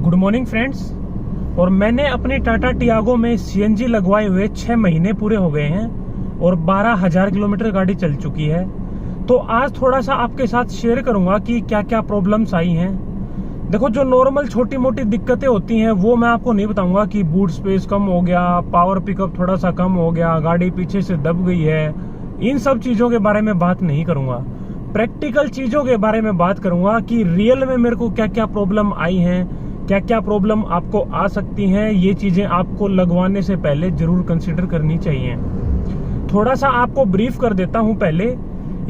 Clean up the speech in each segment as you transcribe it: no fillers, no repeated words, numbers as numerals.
Good morning friends. और मैंने अपनी टाटा टियागो में सीएनजी लगवाए हुए 6 महीने पूरे हो गए हैं और 12,000 किलोमीटर गाड़ी चल चुकी है। तो आज थोड़ा सा आपके साथ शेयर करूंगा कि क्या क्या प्रॉब्लम्स आई हैं। देखो, जो नॉर्मल छोटी मोटी दिक्कतें होती हैं वो मैं आपको नहीं बताऊंगा कि बूट स्पेस कम हो गया, पावर पिकअप थोड़ा सा कम हो गया, गाड़ी पीछे से दब गई है। इन सब चीजों के बारे में बात नहीं करूंगा। प्रैक्टिकल चीजों के बारे में बात करूंगा कि रियल में मेरे को क्या क्या प्रॉब्लम आई हैं, क्या क्या प्रॉब्लम आपको आ सकती हैं। ये चीजें आपको लगवाने से पहले जरूर कंसिडर करनी चाहिए। थोड़ा सा आपको ब्रीफ कर देता हूं। पहले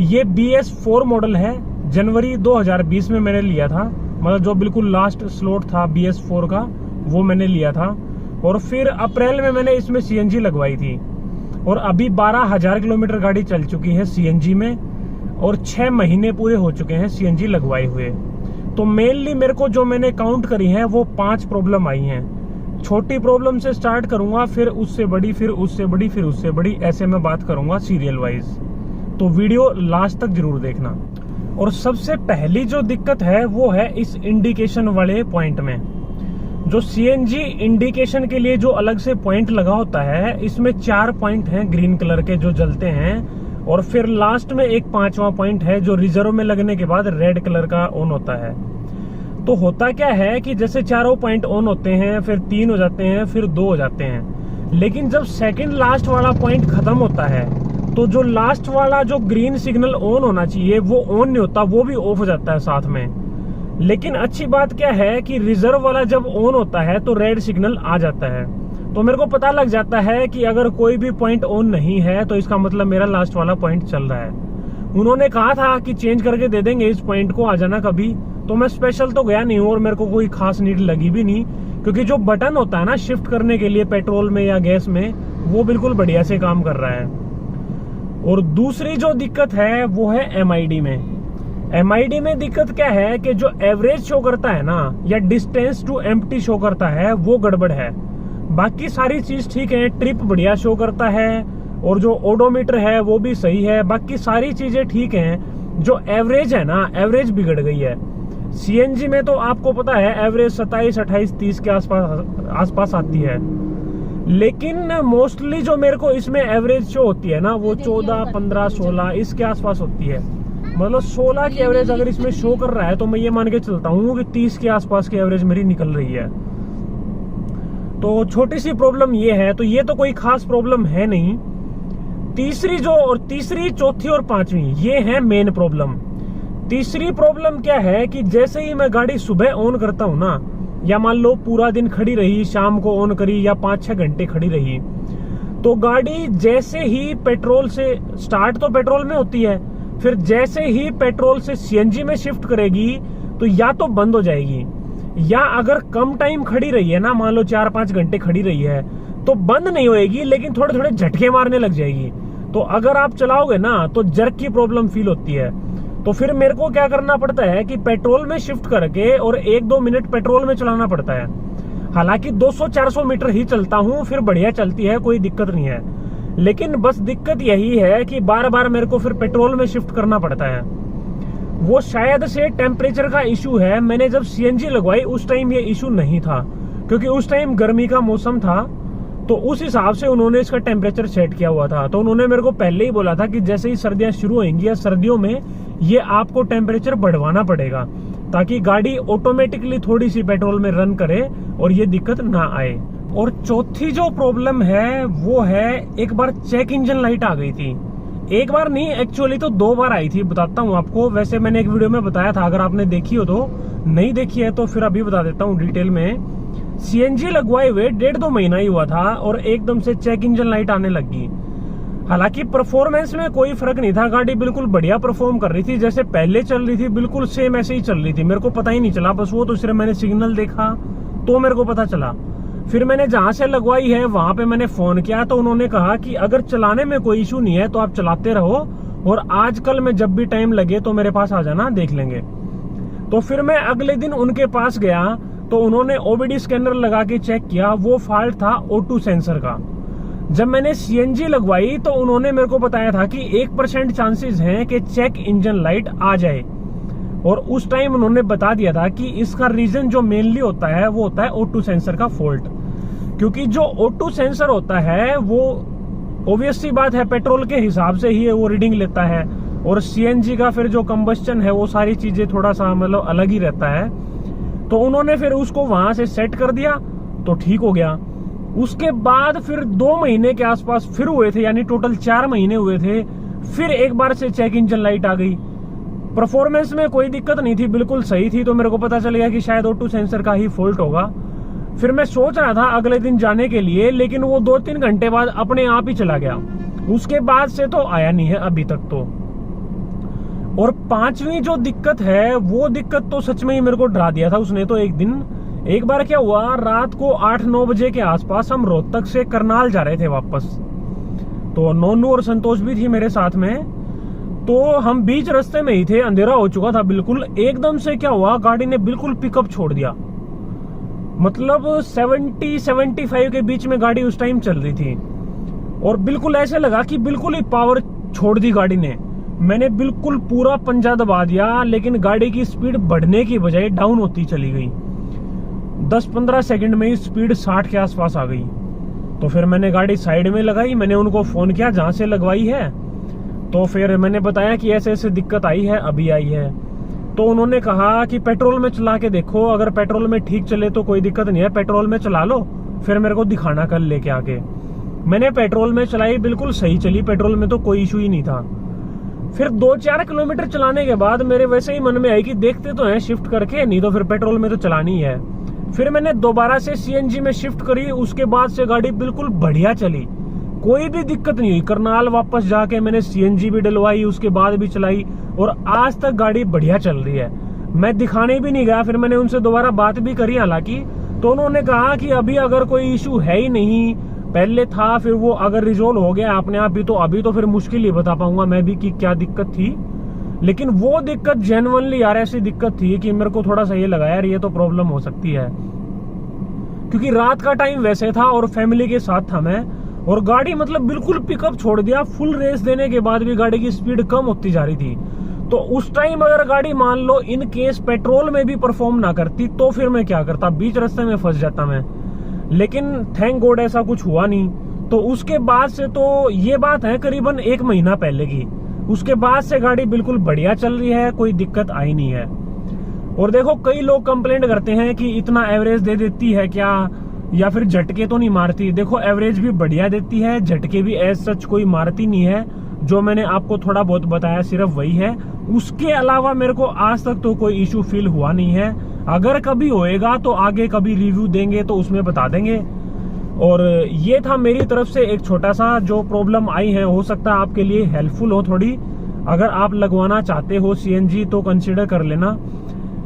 ये BS4 मॉडल है। जनवरी 2020 में मैंने लिया था, मतलब जो बिल्कुल लास्ट स्लॉट था BS4 का वो मैंने लिया था। और फिर अप्रैल में मैंने इसमें CNG लगवाई थी और अभी 12,000 किलोमीटर गाड़ी चल चुकी है CNG में और 6 महीने पूरे हो चुके हैं CNG लगवाए हुए। तो मेनली मेरे को जो मैंने काउंट करी है वो 5 प्रॉब्लम आई हैं। छोटी प्रॉब्लम से स्टार्ट करूंगा, फिर उससे बड़ी, फिर उससे बड़ी, फिर उससे बड़ी, ऐसे मैं बात करूंगा सीरियल वाइज। तो वीडियो लास्ट तक जरूर देखना। और सबसे पहली जो दिक्कत है वो है इस इंडिकेशन वाले पॉइंट में। जो CNG इंडिकेशन के लिए जो अलग से पॉइंट लगा होता है, इसमें 4 पॉइंट हैं ग्रीन कलर के जो जलते हैं और फिर लास्ट में एक 5वां पॉइंट है जो रिजर्व में लगने के बाद रेड कलर का ऑन होता है। तो होता क्या है कि जैसे चारों पॉइंट ऑन होते हैं, फिर 3 हो जाते हैं, फिर 2 हो जाते हैं। लेकिन जब सेकंड लास्ट वाला पॉइंट खत्म होता है तो जो लास्ट वाला जो ग्रीन सिग्नल ऑन होना चाहिए वो ऑन नहीं होता, वो भी ऑफ हो जाता है साथ में। लेकिन अच्छी बात क्या है कि रिजर्व वाला जब ऑन होता है तो रेड सिग्नल आ जाता है। तो मेरे को पता लग जाता है कि अगर कोई भी पॉइंट ऑन नहीं है तो इसका मतलब मेरा लास्ट वाला पॉइंट चल रहा है। उन्होंने कहा था कि चेंज करके दे देंगे इस पॉइंट को, आ जाना कभी। तो मैं स्पेशल तो गया नहीं हूँ और मेरे को कोई खास नीड लगी भी नहीं, क्योंकि जो बटन होता है ना शिफ्ट करने के लिए पेट्रोल में या गैस में, वो बिल्कुल बढ़िया से काम कर रहा है। और दूसरी जो दिक्कत है वो है MID में। MID में दिक्कत क्या है कि जो एवरेज शो करता है ना, या डिस्टेंस टू एम्प्टी शो करता है, वो गड़बड़ है। बाकी सारी चीज ठीक है, ट्रिप बढ़िया शो करता है और जो ओडोमीटर है वो भी सही है। बाकी सारी चीजें ठीक हैं। जो एवरेज है ना, एवरेज बिगड़ गई है। CNG में तो आपको पता है एवरेज 27, 28, 30 के आसपास आती है। लेकिन मोस्टली जो मेरे को इसमें एवरेज शो होती है ना वो 14, 15, 16 इसके आसपास होती है। मतलब 16 की एवरेज अगर इसमें शो कर रहा है तो मैं ये मान के चलता हूँ कि 30 के आसपास की एवरेज मेरी निकल रही है। तो छोटी सी प्रॉब्लम ये है। तो ये तो कोई खास प्रॉब्लम है नहीं। तीसरी, चौथी और 5वीं ये है मेन प्रॉब्लम। तीसरी प्रॉब्लम क्या है कि जैसे ही मैं गाड़ी सुबह ऑन करता हूं ना, या मान लो पूरा दिन खड़ी रही, शाम को ऑन करी या 5-6 घंटे खड़ी रही, तो गाड़ी जैसे ही पेट्रोल से स्टार्ट तो पेट्रोल में होती है, फिर जैसे ही पेट्रोल से CNG में शिफ्ट करेगी तो या तो बंद हो जाएगी, या अगर कम टाइम खड़ी रही है ना, मान लो 4-5 घंटे खड़ी रही है, तो बंद नहीं होएगी लेकिन थोड़े थोड़े झटके मारने लग जाएगी। तो अगर आप चलाओगे ना तो जर्क की प्रॉब्लम फील होती है। तो फिर मेरे को क्या करना पड़ता है कि पेट्रोल में शिफ्ट करके और 1-2 मिनट पेट्रोल में चलाना पड़ता है। हालांकि 200-400 मीटर ही चलता हूं, फिर बढ़िया चलती है, कोई दिक्कत नहीं है। लेकिन बस दिक्कत यही है कि बार बार मेरे को फिर पेट्रोल में शिफ्ट करना पड़ता है। वो शायद से टेम्परेचर का इशू है। मैंने जब CNG लगवाई उस टाइम ये इशू नहीं था, क्योंकि उस टाइम गर्मी का मौसम था। तो उस हिसाब से उन्होंने इसका टेम्परेचर सेट किया हुआ था। तो उन्होंने मेरे को पहले ही बोला था कि जैसे ही सर्दियां शुरू होंगी या सर्दियों में ये आपको टेम्परेचर बढ़वाना पड़ेगा, ताकि गाड़ी ऑटोमेटिकली थोड़ी सी पेट्रोल में रन करे और ये दिक्कत ना आए। और चौथी जो प्रॉब्लम है वो है, एक बार चेक इंजन लाइट आ गई थी। एक बार नहीं, एक्चुअली तो 2 बार आई थी। बताता हूँ आपको। वैसे मैंने एक वीडियो में बताया था, अगर आपने देखी हो तो। नहीं देखी है तो फिर अभी बता देता हूँ डिटेल में। CNG लगवाए हुए 1.5-2 महीना ही हुआ था और एकदम से चेक इंजन लाइट आने लगी। हालांकि परफॉर्मेंस में कोई फर्क नहीं था, गाड़ी बिल्कुल बढ़िया परफॉर्म कर रही थी, जैसे पहले चल रही थी बिल्कुल सेम ऐसे ही चल रही थी। मेरे को पता ही नहीं चला, बस वो तो सिर्फ मैंने सिग्नल देखा तो मेरे को पता चला। फिर मैंने जहां से लगवाई है वहां पे मैंने फोन किया तो उन्होंने कहा कि अगर चलाने में कोई इशू नहीं है तो आप चलाते रहो और आजकल में जब भी टाइम लगे तो मेरे पास आ जाना, देख लेंगे। तो फिर मैं अगले दिन उनके पास गया तो उन्होंने OBD स्कैनर लगा के चेक किया। वो फॉल्ट था O2 सेंसर का। जब मैंने CNG लगवाई तो उन्होंने मेरे को बताया था कि 1% चांसेस हैं कि चेक इंजन लाइट आ जाए। और उस टाइम उन्होंने बता दिया था कि इसका रीजन जो मेनली होता है वो होता है O2 सेंसर का फॉल्ट। क्योंकि जो O2 सेंसर होता है वो ऑब्वियस सी बात है पेट्रोल के हिसाब से ही वो रीडिंग लेता है, और CNG का फिर जो कंबस्टन है वो सारी चीजें थोड़ा सा मतलब अलग ही रहता है। तो उन्होंने फिर उसको वहां से सेट कर दिया तो ठीक हो गया। उसके बाद फिर 2 महीने के आसपास फिर हुए थे, यानी टोटल 4 महीने हुए थे, फिर एक बार से चेक इंजन लाइट आ गई। परफॉर्मेंस में कोई दिक्कत नहीं थी, बिल्कुल सही थी। तो मेरे को पता चल गया कि शायद O2 सेंसर का ही फॉल्ट होगा। फिर मैं सोच रहा था अगले दिन जाने के लिए, लेकिन वो 2-3 घंटे बाद अपने आप ही चला गया। उसके बाद से तो आया नहीं है अभी तक तो। और 5वीं जो दिक्कत है वो दिक्कत तो सच में ही मेरे को डरा दिया था उसने। तो एक बार क्या हुआ, रात को 8-9 बजे के आसपास हम रोहतक से करनाल जा रहे थे वापस। तो नोनू और संतोष भी थी मेरे साथ में। तो हम बीच रास्ते में ही थे, अंधेरा हो चुका था बिल्कुल। एकदम से क्या हुआ, गाड़ी ने बिल्कुल पिकअप छोड़ दिया। मतलब 70-75 के बीच में गाड़ी उस टाइम चल रही थी, और बिल्कुल ऐसे लगा कि बिल्कुल ही पावर छोड़ दी गाड़ी ने। मैंने बिल्कुल पूरा पंजा दबा दिया, लेकिन गाड़ी की स्पीड बढ़ने की बजाय डाउन होती चली गई। 10-15 सेकंड में ही स्पीड 60 के आसपास आ गई। तो फिर मैंने गाड़ी साइड में लगाई, मैंने उनको फोन किया जहां से लगवाई है। तो फिर मैंने बताया कि ऐसे ऐसे दिक्कत आई है, अभी आई है। तो उन्होंने कहा कि पेट्रोल में चला के देखो, अगर पेट्रोल में ठीक चले तो कोई दिक्कत नहीं है, पेट्रोल में चला लो, फिर मेरे को दिखाना कल लेके आके। मैंने पेट्रोल में चलाई, बिल्कुल सही चली, पेट्रोल में तो कोई इशू ही नहीं था। फिर 2-4 किलोमीटर चलाने के बाद मेरे वैसे ही मन में आई कि देखते तो हैं शिफ्ट करके, नहीं तो फिर पेट्रोल में तो चलानी है। फिर मैंने दोबारा से CNG में शिफ्ट करी। उसके बाद से गाड़ी बिल्कुल बढ़िया चली, कोई भी दिक्कत नहीं हुई। करनाल वापस जाके मैंने CNG भी डलवाई, उसके बाद भी चलाई, और आज तक गाड़ी बढ़िया चल रही है। मैं दिखाने भी नहीं गया। फिर मैंने उनसे दोबारा बात भी करी हालांकि, तो उन्होंने कहा कि अभी अगर कोई इशू है ही नहीं, पहले था फिर वो अगर रिजोल्व हो गया अपने आप ही, तो अभी तो फिर मुश्किल ही बता पाऊंगा मैं भी कि क्या दिक्कत थी। लेकिन वो दिक्कत जेन्युइनली यार ऐसी दिक्कत थी कि मेरे को थोड़ा सा ये लगा यार ये तो प्रॉब्लम हो सकती है। क्योंकि रात का टाइम वैसे था और फैमिली के साथ था मैं, और गाड़ी मतलब बिल्कुल पिकअप छोड़ दिया। फुल रेस देने के बाद भी गाड़ी की स्पीड कम होती जा रही थी। तो उस टाइम अगर गाड़ी मान लो इन केस पेट्रोल में भी परफॉर्म ना करती तो फिर मैं क्या करता, बीच रास्ते में फंस जाता मैं। लेकिन थैंक गॉड ऐसा कुछ हुआ नहीं। तो उसके बाद से, तो ये बात है करीबन 1 महीना पहले की, उसके बाद से गाड़ी बिल्कुल बढ़िया चल रही है, कोई दिक्कत आई नहीं है। और देखो कई लोग कंप्लेंट करते हैं कि इतना एवरेज दे देती है क्या, या फिर झटके तो नहीं मारती। देखो एवरेज भी बढ़िया देती है, झटके भी एज सच कोई मारती नहीं है। जो मैंने आपको थोड़ा बहुत बताया सिर्फ वही है, उसके अलावा मेरे को आज तक तो कोई इशू फील हुआ नहीं है। अगर कभी होएगा तो आगे कभी रिव्यू देंगे तो उसमें बता देंगे। और ये था मेरी तरफ से एक छोटा सा जो प्रॉब्लम आई है, हो सकता है आपके लिए हेल्पफुल हो थोड़ी। अगर आप लगवाना चाहते हो CNG तो कंसिडर कर लेना।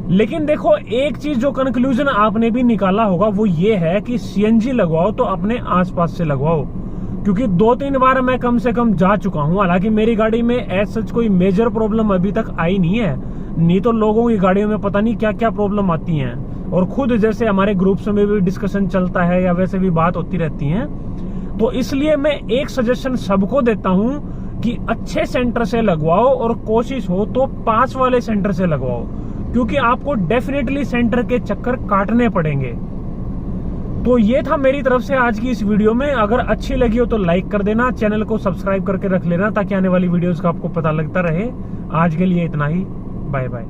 लेकिन देखो एक चीज जो कंक्लूजन आपने भी निकाला होगा वो ये है कि CNG लगवाओ तो अपने आसपास से लगवाओ, क्योंकि 2-3 बार मैं कम से कम जा चुका हूं। हालांकि मेरी गाड़ी में एज सच कोई मेजर प्रॉब्लम अभी तक आई नहीं है, नहीं तो लोगों की गाड़ियों में पता नहीं क्या क्या प्रॉब्लम आती हैं। और खुद जैसे हमारे ग्रुप्स में भी डिस्कशन चलता है या वैसे भी बात होती रहती है। तो इसलिए मैं एक सजेशन सबको देता हूं कि अच्छे सेंटर से लगवाओ, और कोशिश हो तो पास वाले सेंटर से लगवाओ, क्योंकि आपको डेफिनेटली सेंटर के चक्कर काटने पड़ेंगे। तो ये था मेरी तरफ से आज की इस वीडियो में। अगर अच्छी लगी हो तो लाइक कर देना, चैनल को सब्सक्राइब करके रख लेना ताकि आने वाली वीडियोस का आपको पता लगता रहे। आज के लिए इतना ही, बाय बाय।